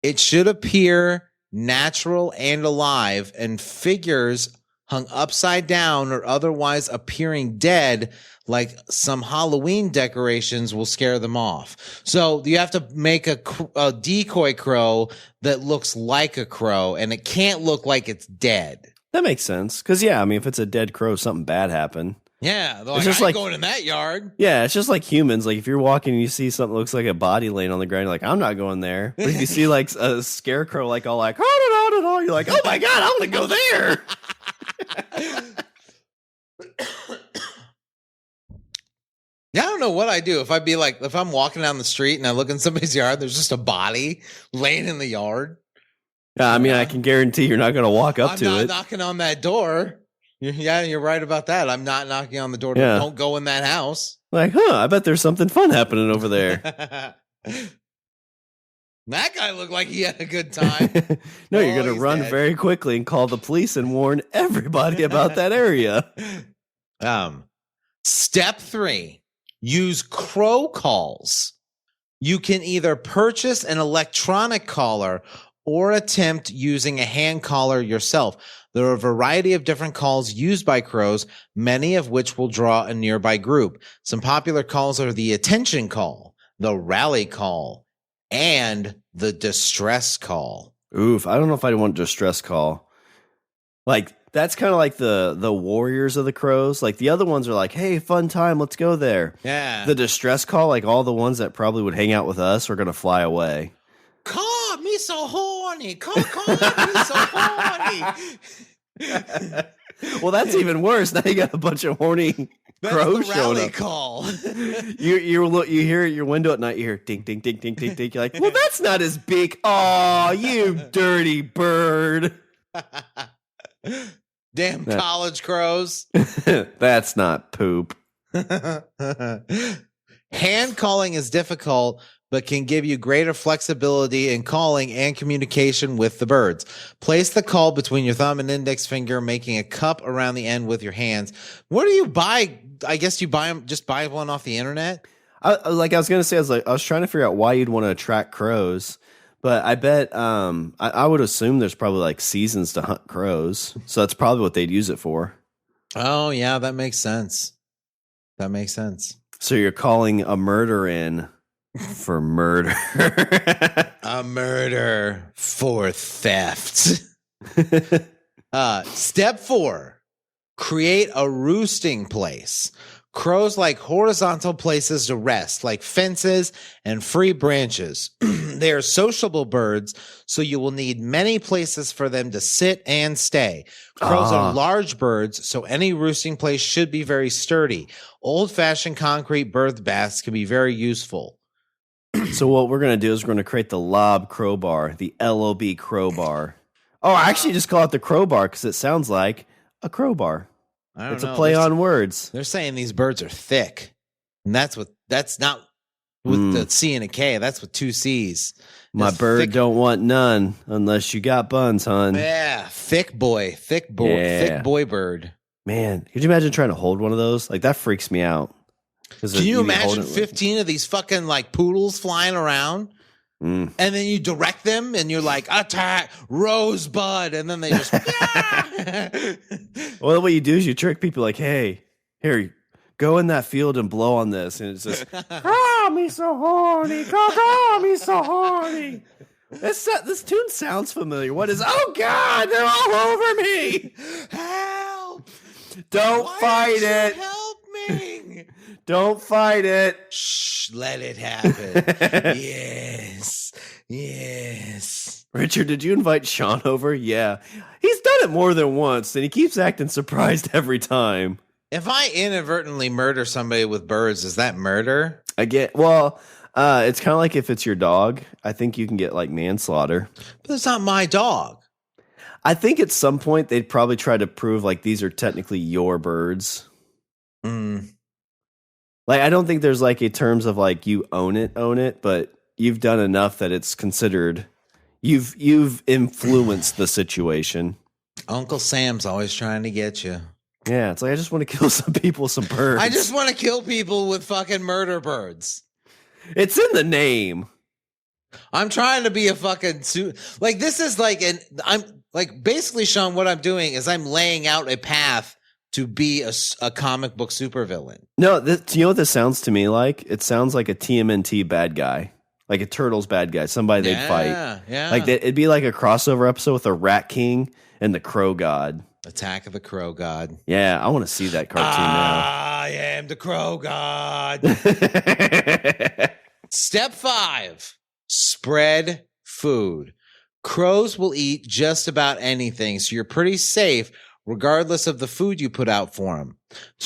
It should appear natural and alive, and figures hung upside down or otherwise appearing dead, like some Halloween decorations, will scare them off. So you have to make a decoy crow that looks like a crow, and it can't look like it's dead. That makes sense. Because, yeah, I mean, if it's a dead crow, something bad happened. Yeah, they're like, I ain't going in that yard. Yeah, it's just like humans. Like, if you're walking and you see something that looks like a body laying on the ground, you're like, I'm not going there. But if you see, like, a scarecrow, like, all like, oh, you're like, oh, my God, I want to go there. Yeah, I don't know what I do. If I'd be like, if I'm walking down the street and I look in somebody's yard, there's just a body laying in the yard. Yeah, I mean, I can guarantee you're not going to walk up to it. I'm not knocking on that door. Yeah, you're right about that. I'm not knocking on the door. Yeah. Don't go in that house. Like, I bet there's something fun happening over there. That guy looked like he had a good time. No, you're going to run dead. very quickly and call the police and warn everybody about that area. Step 3, use crow calls. You can either purchase an electronic caller or attempt using a hand caller yourself. There are a variety of different calls used by crows, many of which will draw a nearby group. Some popular calls are the attention call, the rally call, and the distress call. Oof, I don't know if I want distress call. Like, that's kind of like the warriors of the crows. Like, the other ones are like, hey, fun time, let's go there. Yeah. The distress call, like all the ones that probably would hang out with us are going to fly away. Call me so horny. Call me so horny. Well, that's even worse. Now you got a bunch of horny crows showing up. Call. You hear at your window at night. You hear ding, ding, ding, ding, ding, ding. You're like, well, that's not his beak. Oh, you dirty bird. Damn college crows. That's not poop. Hand calling is difficult, but can give you greater flexibility in calling and communication with the birds. Place the call between your thumb and index finger, making a cup around the end with your hands. Where do you buy? I guess you buy them. Just buy one off the internet. I was gonna say, I was trying to figure out why you'd want to attract crows, but I bet I would assume there's probably like seasons to hunt crows, so that's probably what they'd use it for. Oh yeah, that makes sense. That makes sense. So you're calling a murder in for murder. A murder for theft. Step 4, create a roosting place. Crows like horizontal places to rest, like fences and free branches. They are sociable birds, so you will need many places for them to sit and stay. Crows are large birds, so any roosting place should be very sturdy. Old-fashioned concrete bird baths can be very useful. So what we're going to do is we're going to create the LOB crowbar, the LOB crowbar. Oh, I actually just call it the crowbar because it sounds like a crowbar. It's a play on words. They're saying these birds are thick. And that's not with the C and a K. That's with 2 C's. My bird don't want none unless you got buns, hun. Yeah. Thick boy bird. Man, could you imagine trying to hold one of those? Like, that freaks me out. Can you imagine 15 of these fucking like poodles flying around? And then you direct them and you're like, attack, Rosebud. And then they just, Well, what you do is you trick people like, hey, here, go in that field and blow on this. And it's just, oh, me so horny. Oh, me so horny. This tune sounds familiar. What is, oh, God, they're all over me. Help. Don't fight it. Help me. Don't fight it. Shh, let it happen. Yes. Richard, did you invite Shawn over? Yeah. He's done it more than once, and he keeps acting surprised every time. If I inadvertently murder somebody with birds, is that murder? It's kind of like if it's your dog. I think you can get like manslaughter. But it's not my dog. I think at some point they'd probably try to prove like these are technically your birds. Like, I don't think there's like a terms of like you own it, but you've done enough that it's considered you've influenced the situation. Uncle Sam's always trying to get you. Yeah, it's like, I just want to kill some people with some birds. I just want to kill people with fucking murder birds. It's in the name. I'm trying to be a fucking like, this is like I'm like, basically, Shawn, what I'm doing is I'm laying out a path to be a comic book supervillain. No, you know what this sounds to me like? It sounds like a TMNT bad guy. Like a Turtles bad guy. Somebody they'd fight. Yeah. Like, it'd be like a crossover episode with a Rat King and the Crow God. Attack of the Crow God. Yeah, I want to see that cartoon now. I am the Crow God. Step 5. Spread food. Crows will eat just about anything, so you're pretty safe regardless of the food you put out for them.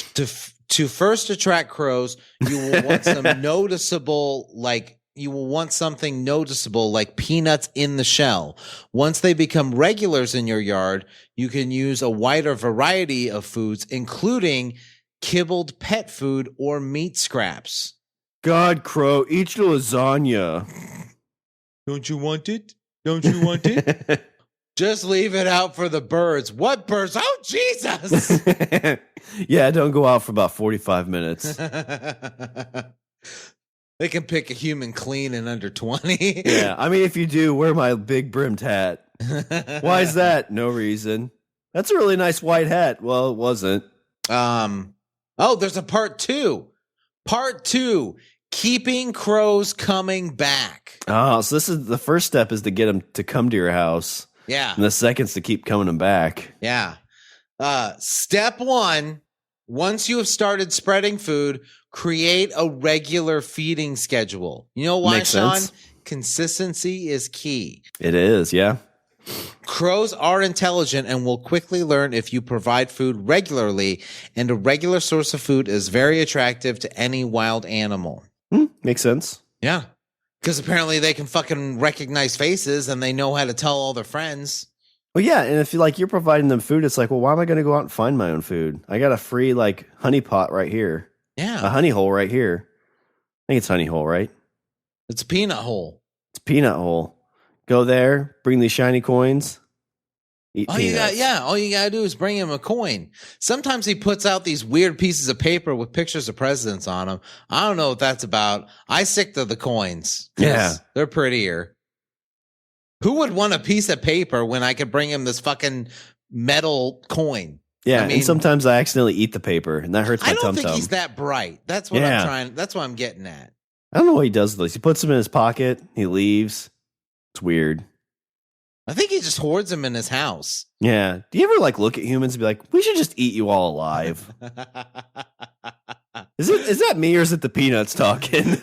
To first attract crows, you will want something noticeable like peanuts in the shell. Once they become regulars in your yard, you can use a wider variety of foods, including kibbled pet food or meat scraps. God, Crow, eat your lasagna. Don't you want it? Don't you want it? Just leave it out for the birds. What birds? Oh, Jesus. Yeah, don't go out for about 45 minutes. They can pick a human clean in under 20. Yeah, I mean, if you do, wear my big brimmed hat. Why is that? No reason. That's a really nice white hat. Well, it wasn't. Oh, there's a part 2. Part 2. Keeping crows coming back. Oh, so this is the first step is to get them to come to your house. Yeah. And the second's to keep coming them back. Yeah. Step 1, once you have started spreading food, create a regular feeding schedule. You know why, Shawn? Consistency is key. It is, yeah. Crows are intelligent and will quickly learn if you provide food regularly, and a regular source of food is very attractive to any wild animal. Makes sense. Yeah. Because apparently they can fucking recognize faces and they know how to tell all their friends. Well, yeah, and if you're providing them food, it's like, well, why am I going to go out and find my own food? I got a free, like, honey pot right here. Yeah. A honey hole right here. I think it's honey hole, right? It's a peanut hole. It's peanut hole. Go there, bring these shiny coins, eat peanuts. All you got to do is bring him a coin. Sometimes he puts out these weird pieces of paper with pictures of presidents on them. I don't know what that's about. I stick to the coins. Yeah. They're prettier. Who would want a piece of paper when I could bring him this fucking metal coin? Yeah, and sometimes I accidentally eat the paper, and that hurts my tum-tum. I don't think he's that bright. That's what that's what I'm getting at. I don't know what he does with this. He puts them in his pocket. He leaves. It's weird. I think he just hoards them in his house. Yeah. Do you ever like look at humans and be like, we should just eat you all alive? Is that me or is it the peanuts talking?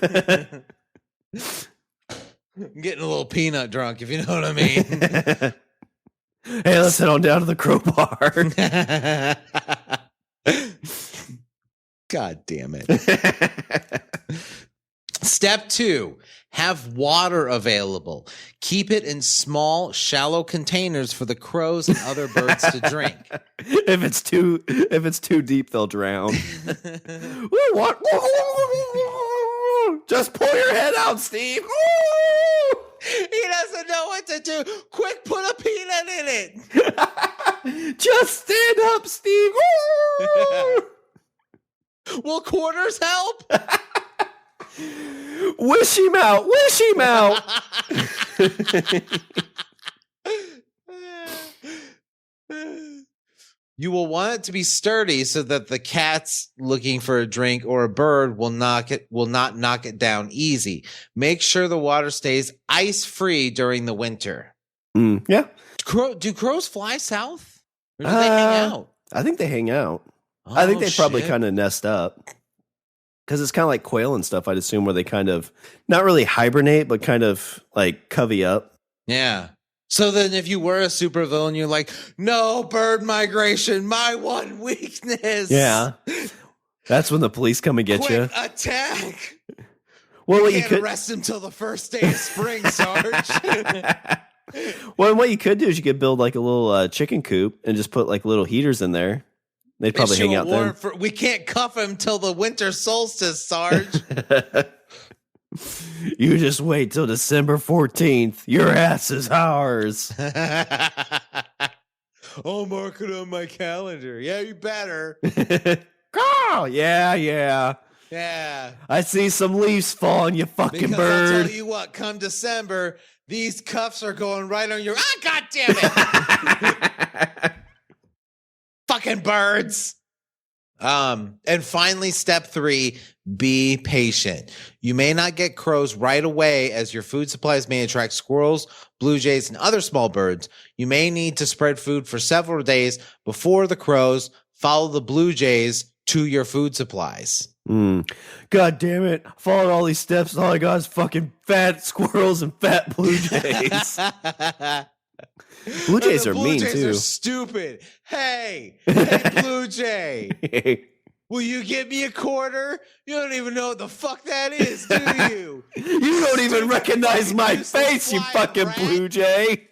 I'm getting a little peanut drunk, if you know what I mean. Hey, let's head on down to the Crowbar. God damn it. Step 2, have water available. Keep it in small, shallow containers for the crows and other birds to drink. If it's too deep, they'll drown. What? Just pull your head out, Steve. He doesn't know what to do. Quick, put a peanut in it. Just stand up, Steve. Will quarters help? Wish him out. Wish him out. You will want it to be sturdy so that the cats looking for a drink or a bird will not knock it down easy. Make sure the water stays ice-free during the winter. Yeah. Do crows fly south? Or do they hang out? I think they hang out. I think they probably shit. kind of nest up. Because it's kind of like quail and stuff, I'd assume, where they kind of, not really hibernate, but kind of like covey up. Yeah. So then if you were a supervillain, you're like, no bird migration, my one weakness. Yeah. That's when the police come and get you. Attack. Well, what you you can't could arrest him till the first day of spring, Sarge. Well, what you could do is you could build like a little chicken coop and just put like little heaters in there. They'd probably hang out there. We can't cuff him till the winter solstice, Sarge. You just wait till December 14th. Your ass is ours. I'll mark it on my calendar. Yeah, you better. Oh, yeah. Yeah. I see some leaves falling, you fucking Because bird. I'll tell you what, come December, these cuffs are going right on your... God damn it! Fucking birds. And finally, step 3, be patient. You may not get crows right away, as your food supplies may attract squirrels, blue jays, and other small birds. You may need to spread food for several days before the crows. Follow the blue jays to your food supplies. God damn it. Followed all these steps, and all I got is fucking fat squirrels and fat blue jays. Blue jays are mean, too. Blue jays are stupid. Hey, Blue Jay. Will you give me a quarter? You don't even know what the fuck that is, do you? You don't even recognize my face, you fucking blue jay.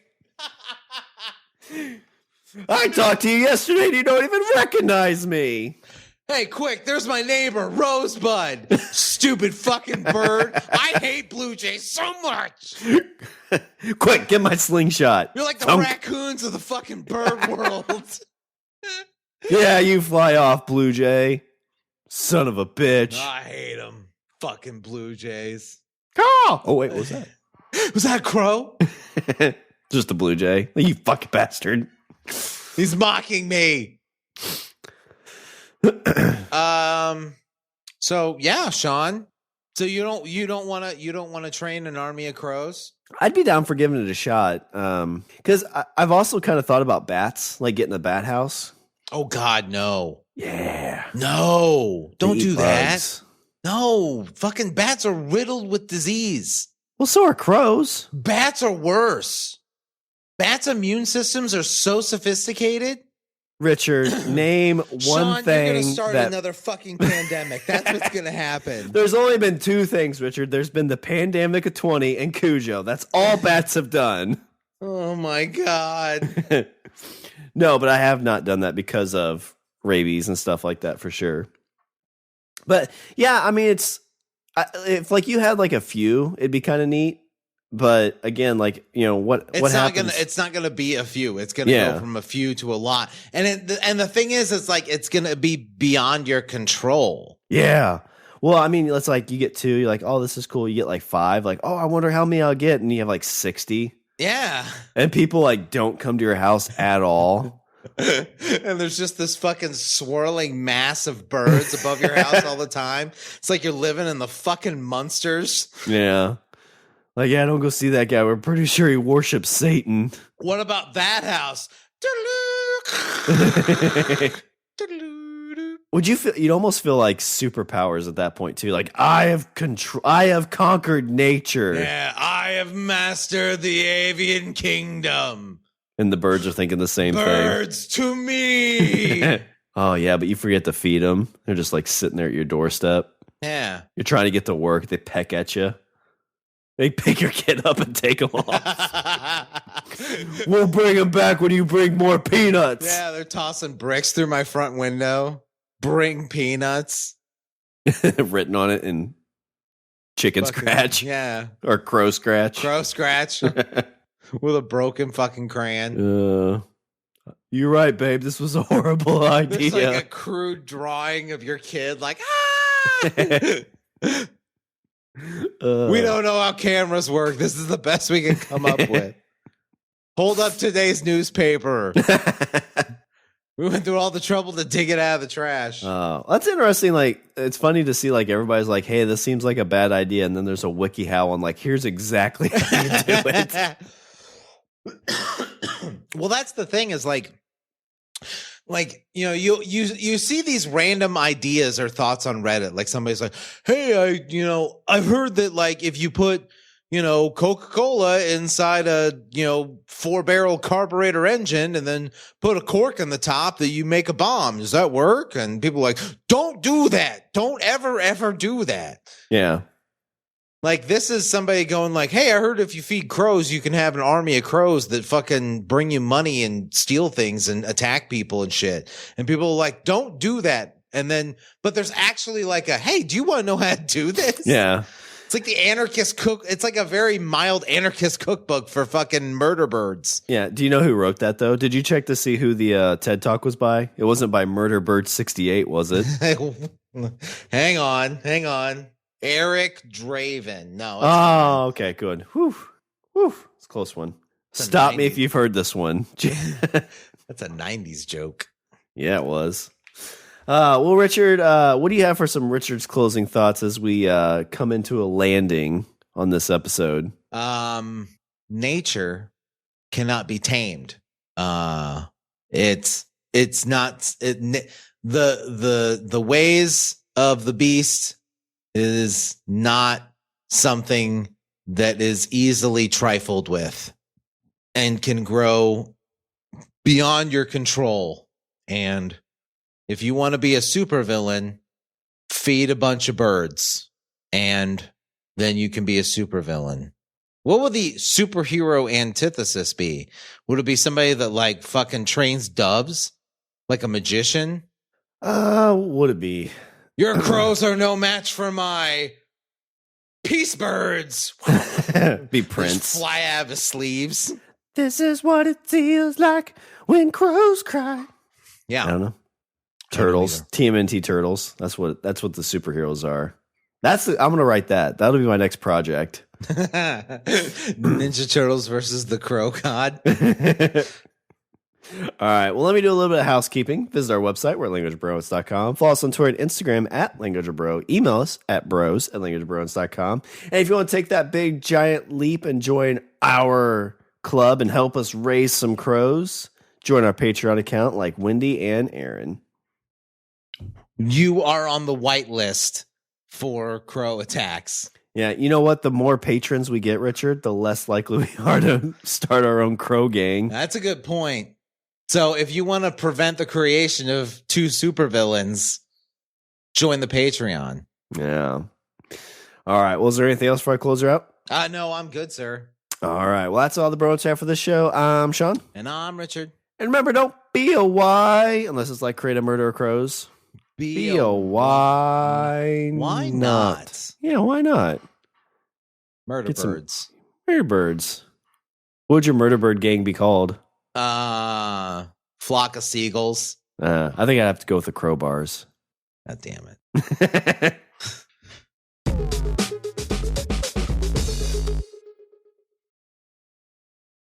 I talked to you yesterday and you don't even recognize me. Hey, quick, there's my neighbor, Rosebud. Stupid fucking bird. I hate blue jays so much. Quick, get my slingshot. You're like the raccoons of the fucking bird world. Yeah, you fly off, blue jay. Son of a bitch. I hate them. Fucking blue jays. Oh, wait, what was that? Was that a crow? Just a blue jay. You fucking bastard. He's mocking me. So yeah, Shawn. So you don't want to train an army of crows? I'd be down for giving it a shot. Because I've also kind of thought about bats, like getting a bat house. Oh God, no. Yeah. No. Don't do bugs. that. No. Fucking bats are riddled with disease. Well, so are crows. Bats are worse. Bats' immune systems are so sophisticated. Richard, name one Shawn, thing. You're gonna start another fucking pandemic. That's what's gonna happen. There's only been 2 things, Richard. There's been the pandemic of 20 and Cujo. That's all bats have done. Oh my God. No, but I have not done that because of rabies and stuff like that for sure. But yeah, I mean, if like you had like a few, it'd be kind of neat. But again, like, you know, what happens? It's not gonna be a few. It's gonna go from a few to a lot. And the thing is, it's like it's gonna be beyond your control. Yeah. Well, I mean, it's like you get 2. You're like, oh, this is cool. You get like 5. Like, oh, I wonder how many I'll get, and you have like 60. Yeah. And people like don't come to your house at all. And there's just this fucking swirling mass of birds above your house all the time. It's like you're living in the fucking Munsters. Yeah. Like, yeah, don't go see that guy. We're pretty sure he worships Satan. What about that house? Would you feel? You'd almost feel like superpowers at that point too. Like, I have control. I have conquered nature. Yeah, I have mastered the avian kingdom. And the birds are thinking the same Birds to me. thing. Oh yeah, but you forget to feed them. They're just like sitting there at your doorstep. Yeah. You're trying to get to work. They peck at you. They pick your kid up and take him off. We'll bring him back when you bring more peanuts. Yeah, they're tossing bricks through my front window. Bring peanuts. Written on it in chicken scratch. Yeah. Or crow scratch. Crow scratch. With a broken fucking crayon. You're right, babe. This was a horrible idea. It's like a crude drawing of your kid, like, we don't know how cameras work. This is the best we can come up with. Hold up today's newspaper. We went through all the trouble to dig it out of the trash. Oh, that's interesting. Like, it's funny to see, like, everybody's like, hey, this seems like a bad idea. And then there's a wiki how on, like, here's exactly how you do it. Well, that's the thing is like, you know, you see these random ideas or thoughts on Reddit. Like somebody's like, hey, I've heard that like if you put, Coca-Cola inside a, 4-barrel carburetor engine and then put a cork in the top that you make a bomb. Does that work? And people are like, don't do that. Don't ever do that. Yeah. Like this is somebody going like, hey, I heard if you feed crows, you can have an army of crows that fucking bring you money and steal things and attack people and shit. And people are like, don't do that. And then, but there's actually like a, hey, do you want to know how to do this? Yeah. It's like the anarchist cook. It's like a very mild anarchist cookbook for fucking murder birds. Yeah. Do you know who wrote that though? Did you check to see who the TED Talk was by? It wasn't by Murder Bird 68, was it? Hang on. Eric Draven. No. Oh, okay, good. Whew. It's a close one. Stop me if you've heard this one. That's a 90s joke. Yeah, it was. Well, Richard, what do you have for some Richard's closing thoughts as we come into a landing on this episode? Nature cannot be tamed. It's not the ways of the beast is not something that is easily trifled with and can grow beyond your control. And if you want to be a supervillain, feed a bunch of birds and then you can be a supervillain. What would the superhero antithesis be? Would it be somebody that like fucking trains doves like a magician? What would it be? Your crows are no match for my peace birds. Be Prince. Just fly out of his sleeves. This is what it feels like when crows cry. Yeah. I don't know. Turtles. TMNT Turtles. That's what the superheroes are. I'm gonna write that. That'll be my next project. Ninja Turtles versus the Crow God. All right. Well, let me do a little bit of housekeeping. Visit our website. We're at languageofbromance.com. Follow us on Twitter and Instagram at languageofbro. Email us at bros@languageofbromance.com. And if you want to take that big giant leap and join our club and help us raise some crows, join our Patreon account like Wendy and Aaron. You are on the white list for crow attacks. Yeah, you know what? The more patrons we get, Richard, the less likely we are to start our own crow gang. That's a good point. So if you want to prevent the creation of two supervillains, join the Patreon. Yeah. All right. Well, is there anything else before I close her out? No, I'm good, sir. All right. Well, that's all the bros have for this show. I'm Shawn. And I'm Richard. And remember, don't be a Y unless it's like Create a Murder of Crows. Be a Y. Why not? Yeah, why not? Murder Get birds. Murder birds. What would your murder bird gang be called? Flock of seagulls. I think I'd have to go with the Crowbars. God damn it.